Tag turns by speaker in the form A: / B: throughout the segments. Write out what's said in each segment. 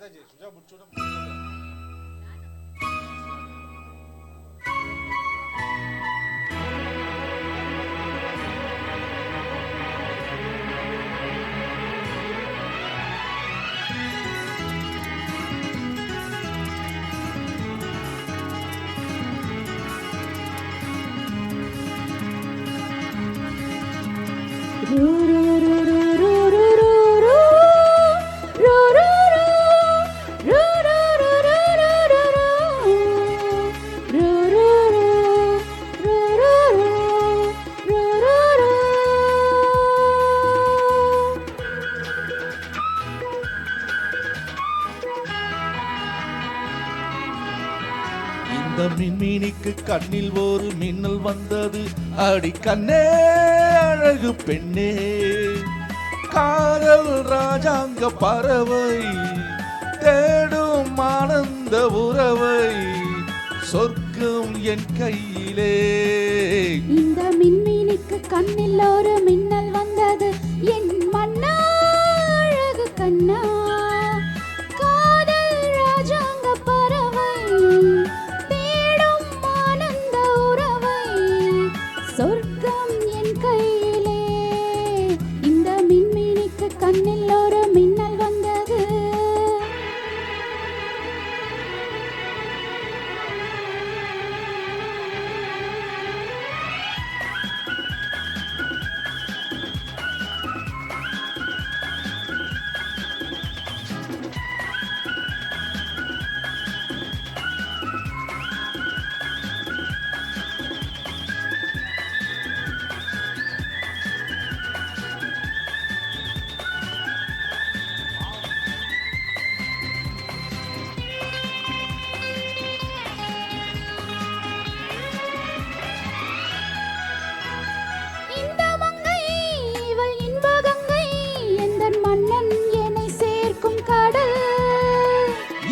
A: இந்த மின்மினிக்கு கண்ணில் ஒரு மின்னல் வந்தது, அடி கண்ணே அழகு பெண்ணே, காதல் ராஜாங்க பறவை தேடும் ஆனந்த உறவை, சொர்க்கம் என் கையிலே.
B: இந்த மின்மினிக்கு கண்ணில் ஒரு மின்னல் வந்தது, என் மன்னா அழகு கண்ணா, காதல் ராஜாங்க பறவை தேடும் ஆனந்த உறவை, சொர்க்கம் என் கையிலே. இந்த மின்மினிக்கு கண்ணில் ஒரு மின்னல் வந்தது.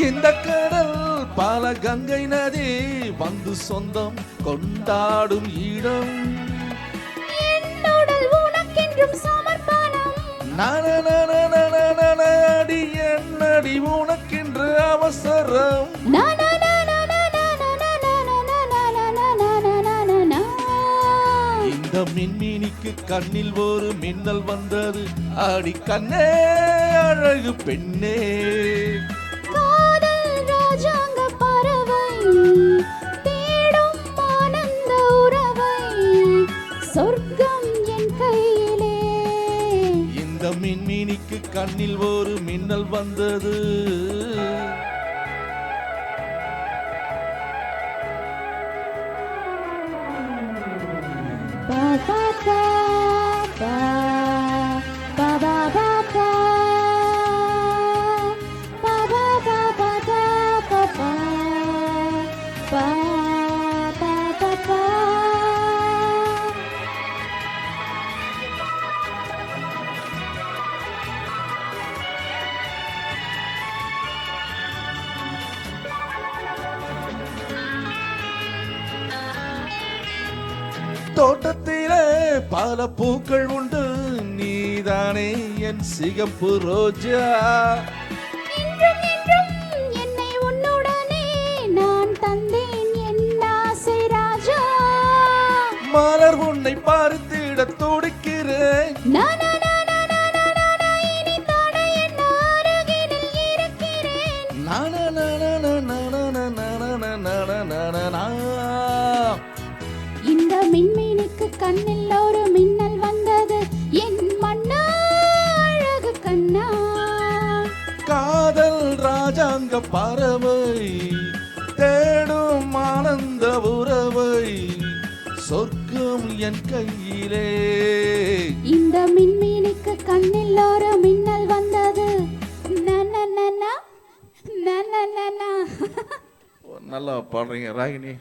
A: இந்த கடல் பல கங்கை நதி வந்து சொந்தம் கொண்டாடும் இடம்,
B: என்னுடல் உனக்கென்றும் சமர்ப்பணம்.
A: அடி என்னடி உனக்கென்று அவசரம். இந்த மின்மினிக்கு கண்ணில் ஒரு மின்னல் வந்தது, அடி கண்ணே அழகு பெண்ணே,
B: காதல் ராஜாங்க பறவை தேடும் ஆனந்த உறவை, சொர்க்கம் என் கையிலே.
A: இந்த மின்மினிக்கு கண்ணில் ஒரு மின்னல் வந்தது. தோட்டத்திலே பல பூக்கள் உண்டு, நீதானே என் சிகப்பு ரோஜா.
B: என்னை உன்னுடனே நான் தந்தேன் என் ஆசை ராஜா.
A: மலர் உன்னை பார்த்திட துடிக்கிறேன்,
B: இனி தடை என்ன அருகினில் இருக்கிறேன். இந்த மின்மினிக்கு கண்ணில் ஒரு மின்னல் வந்தது, என் மன்னா அழகு கண்ணா,
A: காதல் ராஜாங்க பறவை தேடும் ஆனந்த உறவை, சொர்க்கம் என் கையிலே.
B: இந்த மின்மினிக்கு கண்ணில் ஒரு மின்னல் வந்தது.
A: நல்லா பாடுறீங்க ராகினி.